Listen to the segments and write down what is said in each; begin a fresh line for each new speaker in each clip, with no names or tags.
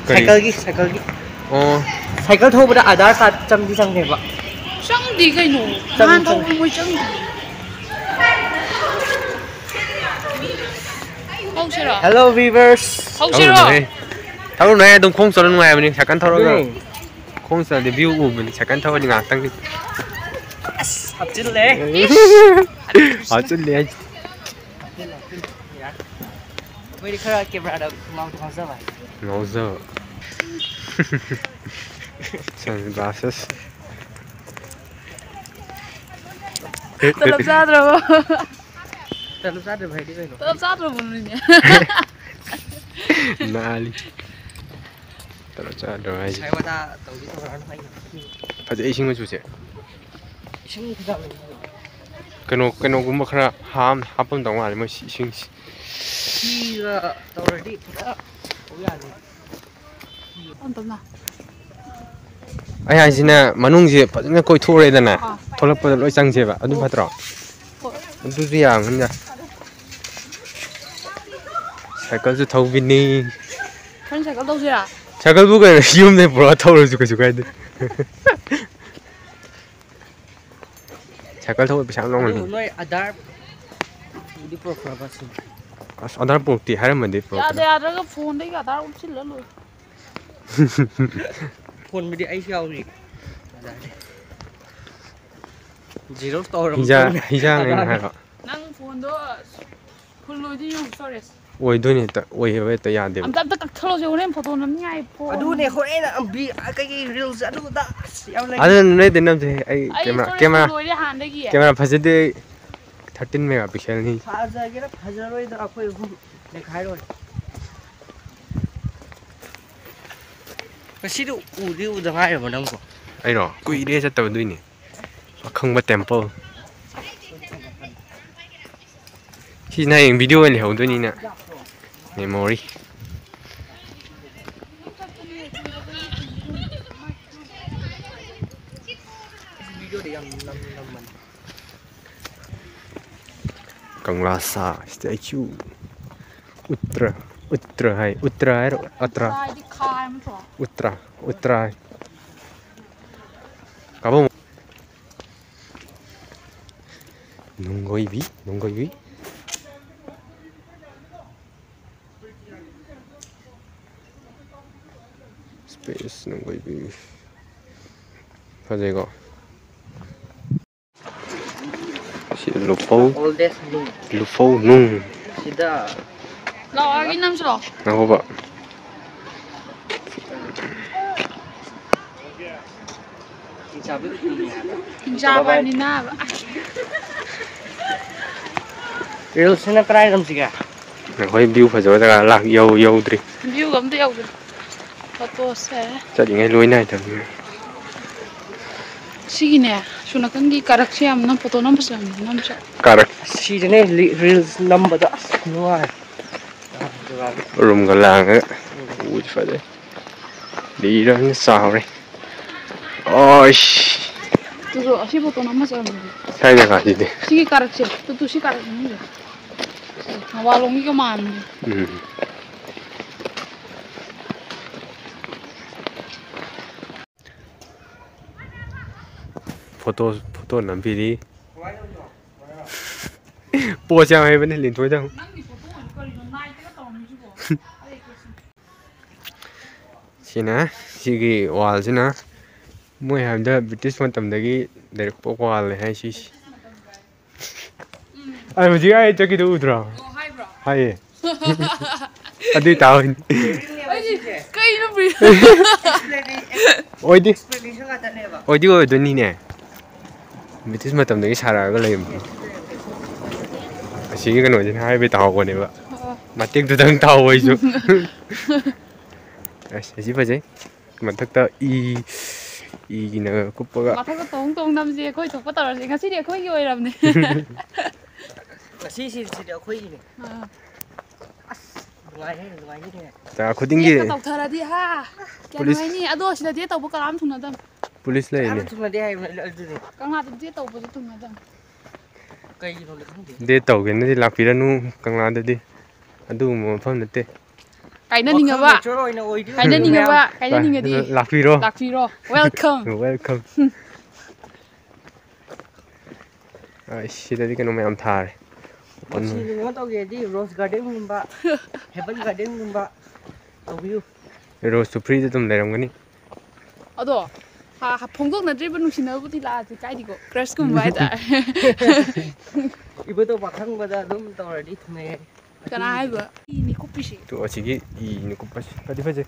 사이클기. 사이클 타고보다 아धार 카드 짱내봐.
짱디 그이노. 난 타고 뭐 짱디.
Hello viewers.
타고 나야 동 콩서는 거야 뭐니 잠깐 타러가. 콩서인데 뷰 오면 잠깐 타고 니가 땅.
합질래.
합질래.
Mới đi khơi kịp ra được mau cho sao vậy?
Ngầu Sunglasses.
Terlalu sadar
Terlalu sadar भाई đi rồi.
Terlalu sadar bununnya.
Nali. Terlalu sadar aja.
Saya mata tahu di orang lain.
Aja ising mo 주세.
Ising kita.
Keno gumba khara ham hapam dong wal mo ising.
Siga tauradi pura. Uyani.
Antona.
Ai 하시나 만웅지 빠졌나 거의 토래야 되나. 돌아보다 로이 짱제바. 아주 받더라. 아주 양 근데. 사이클도 타고 비니.
그런 사이클 타고 지라.
사이클 보고 위험해 보라 타고 주고 가야 돼. 사이클 타고 비상 놓는.
너의 아달 우리 프로그램 봤어.
아달 볼티 하려면 돼.
야, 내가 저거 폰에 아달 없을래 로.
폰 미디 아이샤우리. Zero store
희장은 하가.
난 폰도 풀로지 용 스토리스.
오이도니 또 오이에 또 야데.
암답 딱 틀어져 오는 포토 남냐이 포.
아두네 호에나 암비 아까기 릴스 아두다.
아는 레드 남제 아이 카메라 파제데 13 메가픽셀니.
파자게라 파자로이다 아코이 후 내가이로. 시도 우리 우당하여 보는 거.
아이로 꾸이래 졌다고 누이니. 아坑바 템플. 시나잉 비디오에 해오더니나. 메모리. Kanglasa statue. Uttara hai Uttara. Kamu nunggoibi. Space nunggoibi. Apa 이거? 루포 능.
시다.
나 아기 남스러.
나 봐봐.
인자바니나.
릴스는 그라이 감지가.
거의 뷰 봐줘다가 락 여우들이.
뷰 감도 여우들. 포토세.
짜증에 로이나이 당.
시기네. 수나కం기 가락시 암나 포토 넘버스 남자.
가락.
시즌에 릴스 넘버다. 누아.
룸 갈랑가. 우지 파데. 리런 사우리. 어이씨.
그거 시포토 넘버스.
사이다 가지네.
시기 가락시. 또 시 가락시. 나와롱이가 많네. 포토 남비리. 뽀장 해 bên liền thôi đâu. Sina sigi wall sina moi hamda British matamdagi direct wall hai si. Ai mà ji ai chaki du udra. Hai. Adi tao. Cây nó bị.
Oidi. Oidi oi doni ne. British matamdagi saraga leim. Asigi kan ojin hai be tao ko ne ba. Matik du dang tao oi su. Así 파지. 마탁다 이기나 kuppa가.
마탁가 동동 남지 거의 덕바 떨어지. 가시리 거기 오이랍네.
시시 거기네.
자, 고딩기.
덕터라디 하. 폴리스. 아도 시다디 덕부 까람 투나담.
폴리스 레이네.
투나디 하이 알두네.
강나디 덕부 투나담.
그이노 칸데.
데 덕겠는데 락피라누 강나다디. 아두 뭐 팜 냈대.
Kainaningaba. Kainaningaba. Kainaningadi.
Lakpiro.
Lakpiro. Welcome.
Welcome. Sidadi kano mayam thare.
What already Rose Garden gumba, Heaven Garden gumba. View.
Rose to free them there. I'm going.
Although, Pongo na driven Nushinabuti la, the Kaigo, Crash Kumbaita.
You put over hung with a room already to me.
Can I have a Nikupishi?
To Ochigi, Nikupas, but if I say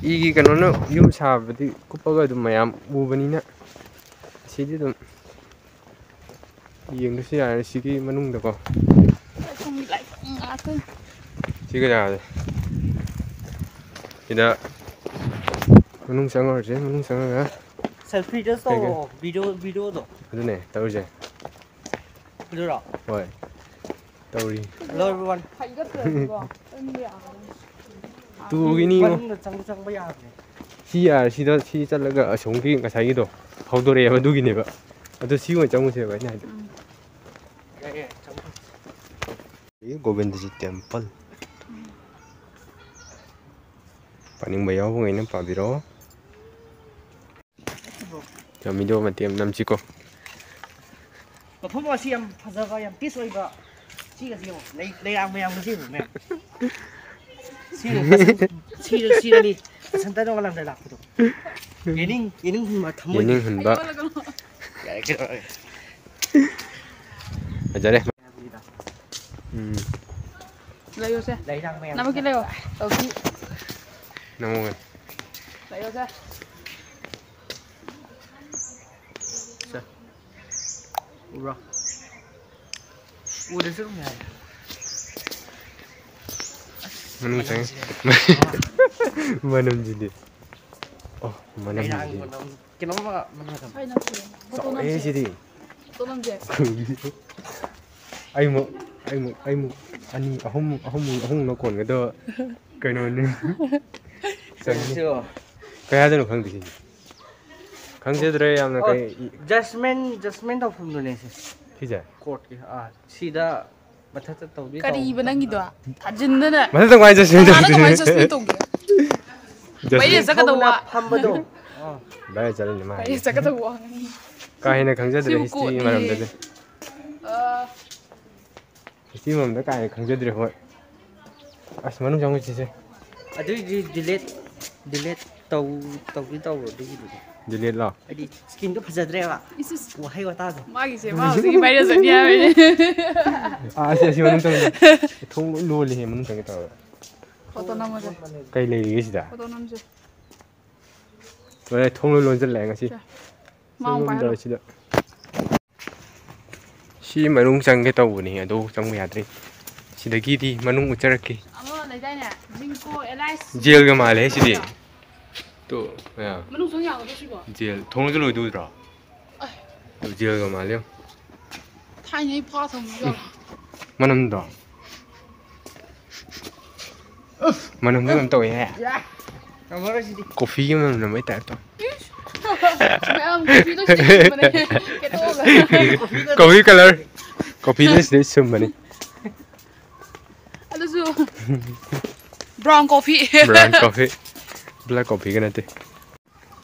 Igi canono, you have the Kupaga to Mayam, Ubanina. She didn't. Yung kasi ay sige manung dako. Sige na. Ida manung sangar je, manung sangar.
Selfie just to video do.
Ado ne, tao je.
Video ra.
Hoy. Tauri.
Hello everyone.
Tu gini mo.
Chang ba ya.
Si ya, si da si chalaga asongki ngasai do. Haudore ba du gini ba. Ado si mo chang mo se ba na. Govindji Temple. Paning bayaw ko ngayon ng pabiro. Kami do matiyam nam chiko.
Mafum asi yam phajaba yam peace oiba. Chi ga siyo. Leirang mayam ga siyo me. Si ni. Santa no lang dala ko. Yening ma thamoy.
Yening hunba. Ajare.
Layo se.
Leirang mayam.
Nama kita yo. Okay.
Namo gan.
Layo se.
Sa. Ura. Udah sih nggak?
Manung sang. Manum jadi. Oh, manum jadi.
Kenapa mana?
So jadi.
Tolong je.
Ai mo ani ahum no kon ga do kaino ni. Kaya da no khang di. Khang je dre yam na kai
Jasmine tau phum ne se.
Thi ja.
Court ki sida matha tau bi.
Kari banangi do. Tajinda na.
Masa tong ai just.
Mana tong ai just to ge. Bai saka da wa.
Phamba do.
Bai chal ni ma.
Bai saka da wa.
Ka hina khang je dre history maram de. History maram da kai khang je dre ho. As manung jang chi se.
Adu delete tau bi tau ro di.
Delete la.
Adi skin to phajadre ba.
Isis.
Wa hai wa ta do.
Magi se ma si bai da zania.
Si manung tong. Thong lo le he manung tong ta.
Photo nam je.
Kai le ri sida.
Photo nam je.
Wala thong lo je la nga si.
Mau bai
da sida. Si manung chang ke tau ni ado chang ma yadri. Sidagi di manung ucharak ki.
Amo lai dai na. Jinko Elias.
Jail ga male sidi. To ya.
Manung song yang do si bo.
Jail thong lo do dra. To jail ga male.
Thai nei pha thong yo.
Manam da. Manam da tau ya.
Amara sidi.
Coffee man na mai ta to.
Em coffee to si bane. Ke to ga.
Coffee color. Coffee this sum bane.
Alu su. Brown coffee.
Brown coffee. Black coffee ka nate.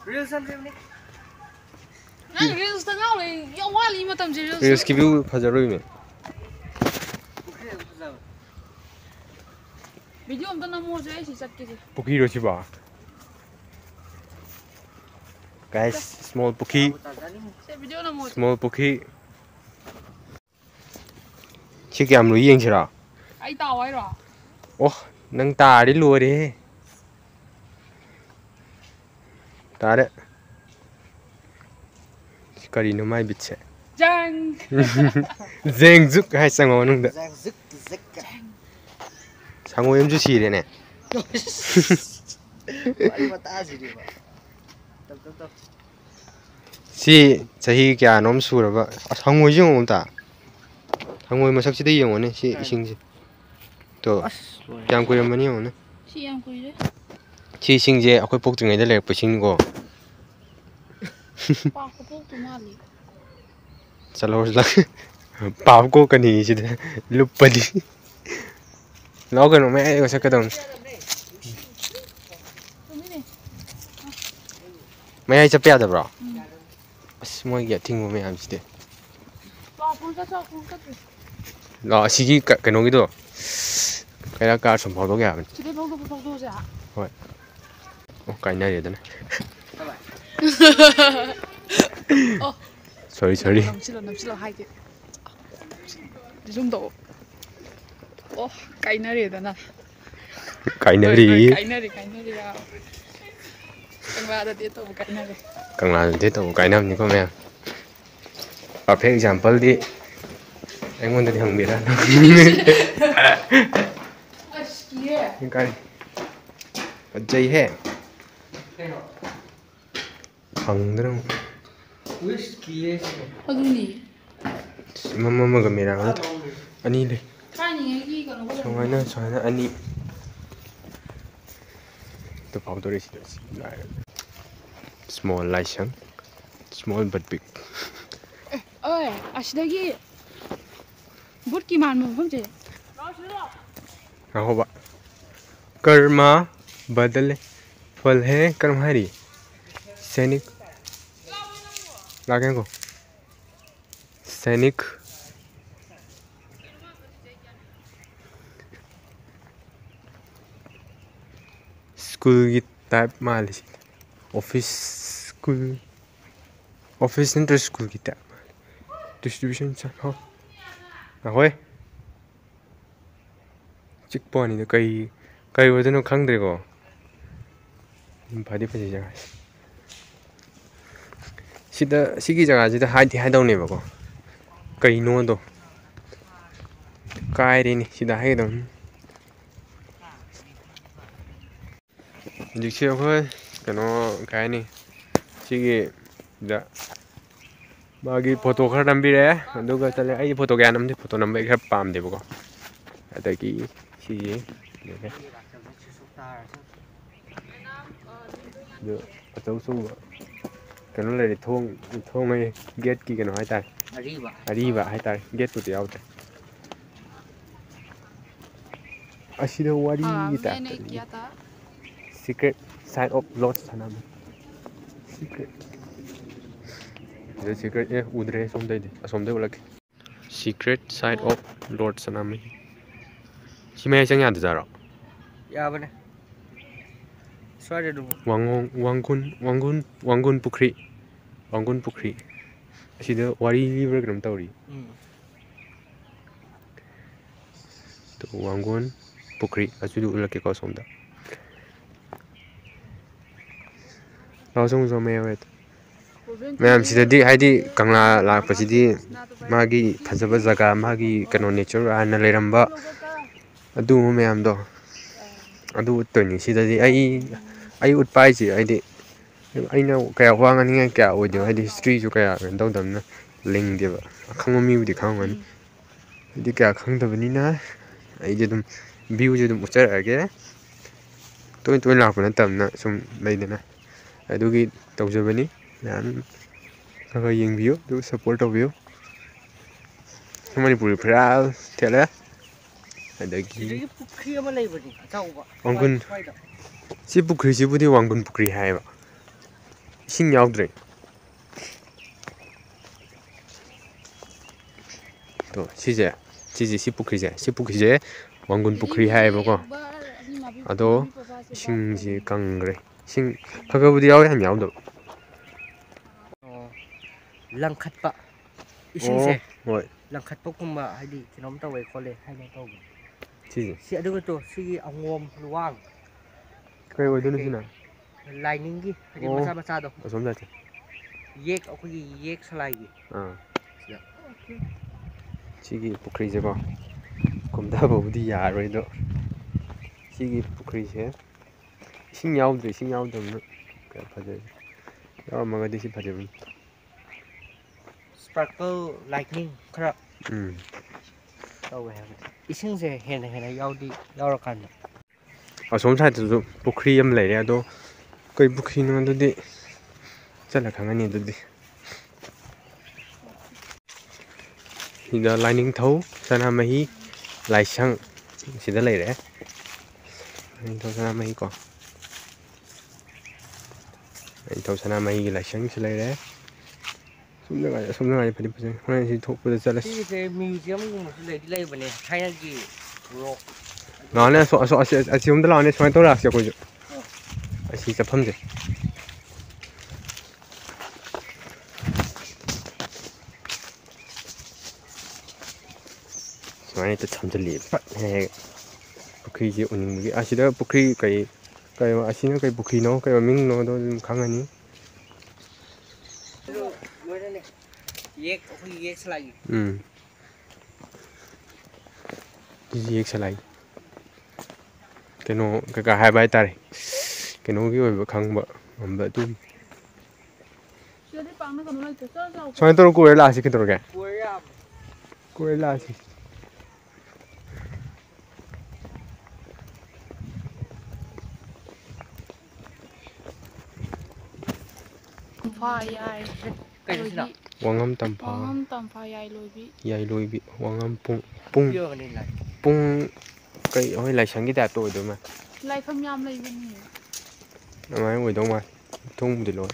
Real something ni.
Nang reels ta ngau le yo wa li ma tam je reels.
Reels ki view phajaroi me.
Video am ta na mo je si sat ke se.
Puki ro chi ba. Guys, small puki.
Se video na mo.
Small puki. Chi kyam lu yeng chira.
Ai ta wai ro.
Oh, nang ta di lu de. Ta de. Kari no mai bit se.
Jang.
Zeng zuk hai sang ma nung da.
Zak zik.
Sango em ju si de ne.
Ai wa ta ji ba. Tap.
Si chahi kya nom su ra ba. Sango jing om ta. Sango ma sak si de yeng ne si ising si. To kyam ko yam mani on ne.
Si yang kui de.
Chi sing je akhoi pok tu ngai da le pa sing go.
Pa ko pok tu ma li.
Chalo la. Pa ko ka ni si de lup pa di.
ꯂꯥꯛꯑꯣ ꯀꯩꯅꯣ ꯃꯌꯥꯏꯗ ꯆꯠꯀꯗꯧꯅꯤ ꯃꯌꯥꯏ ꯆꯠꯄ ꯌꯥꯗꯕ꯭ꯔꯣ ꯑꯁ ꯃꯣꯏꯒꯤ ꯑꯊꯤꯡꯕ ꯃꯌꯥꯝꯁꯤꯗꯤ ꯂꯥꯛꯑꯣ ꯑꯁꯤꯒꯤ ꯀꯩꯅꯣꯒꯤꯗꯣ ꯀꯩꯔꯥꯛ ꯀꯥꯔ ꯁꯨꯝ ꯐꯥꯎꯗꯣꯛ ꯌꯥꯕꯅꯤ ꯍꯣꯏ ꯑꯣ ꯀꯥꯏꯅꯔꯦꯗꯅ ꯁꯣꯔꯤ ꯁꯣꯔꯤ
ꯅꯝꯁꯤꯜꯂꯣ ꯍꯥꯏꯒꯦ ꯖꯨꯝ ꯇꯧ ꯑꯣ ꯀꯥꯏꯅꯔꯦꯗꯅ
ꯀꯥꯏꯅꯔꯤ
ꯀꯥꯏꯅꯔꯦ ꯀꯪꯂꯥꯗ ꯗꯦꯠ ꯇꯧꯕ ꯀꯥꯏꯅꯔꯦ
ꯀꯪꯂꯥꯗ ꯗꯦꯠ ꯇꯧꯕ ꯀꯥꯏꯅꯕꯅꯤꯀꯣ ꯃꯌꯥꯝ ꯄꯔꯐꯦꯛ ꯑꯦꯛꯖꯥꯝꯄꯜꯗꯤ ꯑꯩꯉꯣꯟꯗꯗꯤ ꯍꯪꯕꯤꯔꯅꯨ ꯀꯔꯤ ꯐꯖꯩꯍꯦ ꯐꯪꯗ꯭ꯔꯥ
ꯑꯗꯨꯅꯤ
ꯑꯃꯒ ꯃꯦꯔꯥꯡꯒ ꯑꯅꯤ ꯂꯩ ꯁꯨꯃꯥꯏꯅ ꯑꯅꯤ ꯐꯥꯎꯗꯣꯔꯤꯁꯤꯗ ꯁ꯭ꯃꯣꯜ ꯂꯥꯏꯁꯪ ꯁ꯭ꯃꯣꯜ ꯕꯠ ꯕꯤꯛ
ꯑꯣꯏ ꯑꯁꯤꯗꯒꯤ ꯕꯨꯠꯀꯤ ꯃꯥꯟꯕ ꯃꯐꯝꯁꯦ
ꯉꯥꯍꯧꯕ ꯀꯔꯃ ꯕꯗꯜ ꯐꯜ ꯍꯦ ꯀꯔꯝ ꯍꯥꯏꯔꯤ सैनिक लागे को सैनिक स्कूल की टाइप माली office school office inter school की टाइप डिस्ट्रीब्यूशन चल हो ahoy चिकपॉनी तो कई वजनो खंगद्रे को फादी फजी जगह सिगी जगह से हाइट हाइदौनेबको कईनोदो कायरेनी सिदा हाइदौन जिक्से अखोय कनो कायनी सिगी दा मागी फोटो खर नंबिरे अदुगा चले आई फोटो क्या नमदे फोटो नंबर खर पामदेबको अदगी सिगी दो अचौसु कनो लेरे थोंग में गेट की कनो हाइता अरीबा हाइता गेट पुति आउट असिदा वारी ता सीक्रेट साइड ऑफ लॉस्ट सनाम सीक्रेट सीक्रेट ए उदरे सोमदे उलक सीक्रेट साइड ऑफ लॉर्ड सनाम सिमे संग याद जारो
याबने स्वारे दु
वांगुन पुखरी असिदा वारी लिबर ग्रम तौरी तो वांगुन पुखरी अचुदु उलके को सोमदा लाउसों मेवेत मैम सिददी हाइदी कंगला लापसिदी मागी फजब जगह मागी कनो नेचर आना लेरंबा अदु मैम दो अदु उत्तोनी सिददी आई उत्पाइसी हाइदी अइना कया वांगनी क्या ओइदो हाइदी हिस्ट्री जो कया दौदमना लिंगदेबा खंगो मिबुदी खंगनी हाइदी क्या खंगदबनिना आइजे दुम व्यू जे दुम उचरगे तोय लापना तमना सुम लेदना अदुगी तौजबनी मैम खगा येंबियो दु सपोर्ट तौबियो मणिपुरी फ्राल थेला अदगी
पुखरी अमा लेबनी अचाउबा
वांगुन सि पुखरी सिबुदी वांगुन पुखरी हायबा इसिंग यावद्रे तो सिजे सि पुखरी वांगुन पुखरी हायबको अदो इसिंग जी कंग्रे इसिंग खगबुदी याव हम यावदो
लंखटपा इसिंगसे
होय
लंखटपकुंबा हाइदी किनोम तवे खोले हाइना तौबो
सिजे
सि अदुगो तो सिगी अंगोम लुवांग
कई ओइदुनु सिना
लाइनिंगी हाइदी मचा मचा दो
असोम जाते
येक अखोगी येक सलाइगी
सिगी पुखरी से को कुमदाबुदी यारोइदो सिगी पुखरी से इसिंग यावदमना क्या फजे यावमगदी सि फजेबन
स्पार्कल लाइटनिंग खरा तौवे है इसिंग से हेना यावदी यावरकान
असोम साइड तो पुखरी हम लेरे अदो कई पुखरी नो दुदी चला खंगनी दुदी हिदा लाइनिंग थौ सनामही लाइसंग ꯁꯤꯗ ꯂꯩꯔꯦ ꯅꯤꯡꯊꯧ ꯁꯅꯥꯃꯍꯤ ꯀꯣ ꯅꯤꯡꯊꯧ ꯁꯅꯥꯃꯍꯤꯒꯤ ꯂꯥꯏꯁꯪꯁꯨ ꯂꯩꯔꯦ ꯑꯁꯣꯝꯗ ꯐꯗꯤ ꯐꯖꯩ ꯍꯣꯔꯦꯟ ꯁꯤ ꯊꯣꯛꯄꯗ ꯆꯠꯂꯁꯤ
ꯁꯤꯒꯤꯁꯦ ꯃ꯭ꯌꯨꯖꯤꯌꯝꯒꯨꯝꯕꯁꯨ ꯂꯩꯕꯅꯦ ꯊꯥꯏꯅꯒꯤ ꯔꯣꯛ
ꯂꯥꯛꯑꯣꯅꯦ ꯑꯁꯤꯔꯣꯝꯗ ꯂꯥꯛꯑꯣꯅꯦ ꯁꯨꯃꯥꯏꯅ ꯇꯧꯔ ꯂꯥꯛꯁꯤ ꯑꯩꯈꯣꯏꯁꯨ ꯑꯁꯤ ꯆꯠꯐꯝꯁꯦ ꯁꯨꯃꯥꯏꯅ ꯍꯦꯛꯇ ꯊꯝꯖꯤꯜꯂꯤ ꯐꯠ ꯍꯦꯛ ꯄꯨꯈ꯭ꯔꯤꯁꯦ ꯎꯅꯤꯡꯕꯒꯤ ꯑꯁꯤꯗ ꯄꯨꯈ꯭ꯔꯤ ꯀꯩ ꯑꯁꯤꯅ ꯀꯩ ꯄꯨꯈ꯭ꯔꯤꯅꯣ ꯀꯩ ꯃꯃꯤꯡꯅꯣꯗꯣ ꯑꯗꯨꯝ ꯈꯪꯉꯅꯤ
ꯂꯣꯏꯔꯅꯦ ꯑꯩꯈꯣꯏ ꯌꯦꯛ ꯁꯂꯥꯏꯒꯤ
ꯌꯦꯛ ꯁꯂꯥꯏ ꯀꯩꯅꯣ ꯀꯩꯀꯥ ꯍꯥꯏꯕ ꯍꯥꯏꯇꯥꯔꯦ ꯀꯩꯅꯣꯒꯤ ꯑꯣꯏꯕ ꯈꯪꯕ ꯉꯝꯕ ꯑꯗꯨꯝ ꯁꯨꯃꯥꯏꯅ ꯇꯧꯔ ꯀꯣꯏꯔ ꯂꯥꯛꯑꯁꯤ ꯀꯩꯗꯧꯔꯒꯦ ꯀꯣꯏꯔ ꯂꯥꯛꯑꯁꯤ ꯋꯥꯉꯝ ꯇꯝꯐꯥ ꯌꯥꯏꯂꯣꯏꯕꯤ ꯋꯥꯉꯝ ꯄꯨꯡ ꯀꯩ ꯍꯣꯏ ꯂꯥꯏꯁꯪꯒꯤ ꯇꯥꯏꯞꯇ ꯑꯣꯏꯗꯧ ꯃꯥꯜꯂꯦ
ꯂꯥꯏꯐꯝ ꯌꯥꯝ ꯂꯩꯕꯅꯤ
ꯑꯗꯨꯃꯥꯏꯅ ꯑꯣꯏꯗꯧ ꯃꯥꯜꯂꯦ ꯊꯣꯡꯕꯨꯗꯤ ꯂꯣꯏ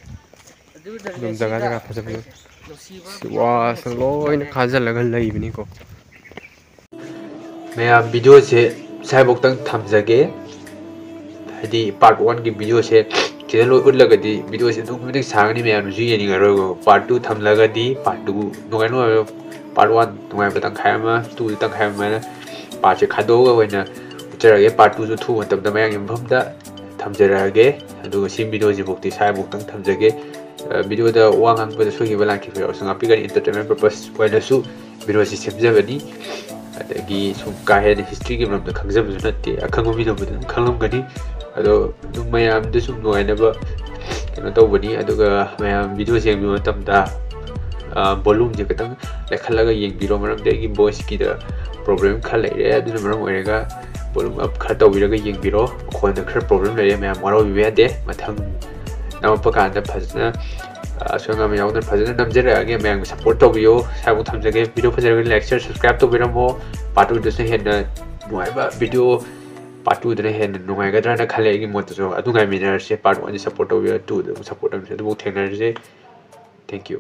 ꯑꯗꯨꯗꯅꯦ
ꯑꯗꯨꯝ ꯖꯒꯥ
ꯁꯤꯗ
ꯖꯒꯥ ꯐꯖ
ꯅꯨꯡꯁꯤꯕ
ꯐꯖ
ꯃꯌꯥꯝ ꯑꯃ
ꯋꯥꯁꯨ ꯂꯣꯏꯅ
ꯁꯦꯝꯕꯤꯔꯝꯃꯦ
ꯈꯥꯖꯤꯜꯂꯒ ꯂꯩꯕꯅꯤꯀꯣ ꯃꯌꯥꯝ ꯚꯤꯗꯤꯑꯣꯁꯦ ꯁ꯭ꯋꯥꯏꯐꯥꯎꯇꯪ ꯊꯝꯖꯒꯦ ꯍꯥꯏꯗꯤ ꯄꯥꯔꯠ 1ꯒꯤ ꯚꯤꯗꯤꯑꯣꯁꯦ ꯁꯤꯗ ꯂꯣꯏ ꯎꯠꯂꯒꯗꯤ ꯚꯤꯗꯤꯑꯣꯁꯦ ꯑꯗꯨꯛꯀꯤ ꯃꯇꯤꯛ ꯁꯥꯡꯉꯅꯤ ꯃꯌꯥꯝꯅꯁꯨ ꯌꯦꯡꯅꯤꯡꯉꯔꯣꯏꯕ ꯄꯥꯔꯠ 2 ꯊꯝꯂꯒꯗꯤ ꯄꯥꯔꯠ 2 ꯅꯨꯡꯉꯥꯏ ꯅꯨꯡꯉꯥꯏꯕ ꯄꯥꯔꯠ 1 ꯅꯨꯡꯉꯥꯏꯕ ꯇꯪꯈꯥꯏ ꯑꯃ 2 ꯇꯪꯈꯥꯏ ꯑꯃ ꯄꯥꯔꯠꯁꯦ ꯈꯥꯏꯗꯣꯛꯑꯒ ꯑꯣꯏꯅ ꯎꯠꯆꯔꯒꯦ ꯄꯥꯔꯠ 2ꯁꯨ ꯊꯨꯕ ꯃꯇꯝꯗ ꯃꯌꯥꯝꯒꯤ ꯃꯐꯝꯗ ꯊꯝꯖꯔꯛꯑꯒꯦ ꯑꯗꯨꯒ ꯁꯤ ꯚꯤꯗꯤꯑꯣꯁꯤꯐꯥꯎꯇꯤ ꯁ꯭ꯋꯥꯏꯐꯥꯎꯇꯪ ꯊꯝꯖꯒꯦ ꯚꯤꯗꯤꯑꯣꯗ ꯋꯥ ꯉꯥꯡꯕꯗ ꯁꯣꯏꯈꯤꯕ ꯂꯥꯟꯈꯤꯕ ꯌꯥꯎꯔꯁꯨ ꯉꯥꯛꯄꯤꯒꯅꯤ ꯑꯦꯟꯇꯔꯇꯦꯟꯃꯦꯟ ꯄꯔꯄꯁ ꯑꯣꯏꯅꯁꯨ ꯚꯤꯗꯤꯑꯣꯁꯤ ꯁꯦꯝꯖꯕꯅꯤ ꯑꯗꯒꯤ ꯁꯨꯝ ꯀꯥ ꯍꯦꯟꯅ ꯍꯤꯁꯇ꯭ꯔꯤꯒꯤ ꯃꯔꯝꯗ ꯈꯪꯖꯕꯁꯨ ꯅꯠꯇꯦ ꯑꯈꯪꯕ ꯃꯤꯅꯕꯨꯗꯤ ꯑꯗꯨꯝ ꯈꯪꯂꯝꯒꯅꯤ ꯑꯗꯣ ꯑꯗꯨꯝ ꯃꯌꯥꯝꯗ ꯁꯨꯝ ꯅꯨꯡꯉꯥꯏꯅꯕ ꯀꯩꯅꯣ ꯇꯧꯕꯅꯤ ꯑꯗꯨꯒ ꯃꯌꯥꯝ ꯚꯤꯗꯤꯑꯣꯁꯦ ꯌꯦꯡꯕ ꯃꯇꯝꯗ ꯚꯣꯂꯨꯝꯁꯦ ꯈꯤꯇꯪ ꯂꯩꯈꯠꯂꯒ ꯌꯦꯡꯕꯤꯔꯣ ꯃꯔꯝꯗꯤ ꯑꯩꯒꯤ ꯚꯣꯏꯁꯀꯤꯗ ꯄ꯭ꯔꯣꯕ꯭ꯂꯦꯝ ꯈꯔ ꯂꯩꯔꯦ ꯑꯗꯨꯅ ꯃꯔꯝ ꯑꯣꯏꯔꯒ ꯚꯣꯂꯨꯝ ꯑꯞ ꯈꯔ ꯇꯧꯕꯤꯔꯒ ꯌꯦꯡꯕꯤꯔꯣ ꯃꯈꯣꯟꯗ ꯈꯔ ꯄ꯭ꯔꯣꯕ꯭ꯂꯦꯝ ꯂꯩꯔꯦ ꯃꯌꯥꯝ ꯋꯥꯔꯧꯕꯤꯕ ꯌꯥꯗꯦ ꯃꯊꯪ ꯅꯝꯃꯛꯄ ꯀꯥꯟꯗ ꯐꯖꯅ ꯑꯁꯣꯏ ꯑꯉꯥꯝ ꯌꯥꯎꯗꯅ ꯐꯖꯅ ꯅꯝꯖꯔꯛꯑꯒꯦ ꯃꯌꯥꯝꯒ ꯁꯞꯄꯣꯔꯠ ꯇꯧꯕꯤꯌꯣ ꯁ꯭ꯋꯥꯏꯐꯥꯎ ꯊꯝꯖꯒꯦ ꯚꯤꯗꯤꯑꯣ ꯐꯖꯔꯒꯗꯤ ꯂꯥꯏꯛ ꯁꯤꯌꯔ ꯁꯕꯁꯀ꯭ꯔꯥꯏꯕ ꯇꯧꯕꯤꯔꯝꯃꯣ ꯄꯥꯔꯠ 2ꯗꯁꯨ ꯍꯦꯟꯅ ꯅꯨꯡꯉꯥꯏꯕ ꯚꯤꯗꯤꯑꯣ ꯄꯥꯔꯠ 2ꯗꯅ ꯍꯦꯟꯅ ꯅꯨꯡꯉꯥꯏꯒꯗ꯭ꯔꯥꯅ ꯈꯜꯂꯦ ꯑꯩꯒꯤ ꯃꯣꯠꯇꯁꯨ ꯑꯗꯨ ꯉꯥꯏꯃꯤꯟꯅꯔꯁꯦ ꯄꯥꯔꯠ 1ꯁꯦ ꯁꯞꯄꯣꯔꯠ ꯇꯧꯕꯤꯌꯣ 2ꯗ ꯑꯃꯨꯛ ꯁꯞꯄꯣꯔꯠ ꯇꯧꯕꯤꯔꯁꯦ ꯑꯗꯨꯕꯨ ꯊꯦꯡꯅꯔꯁꯦ ꯊꯦꯡꯛ ꯌꯨ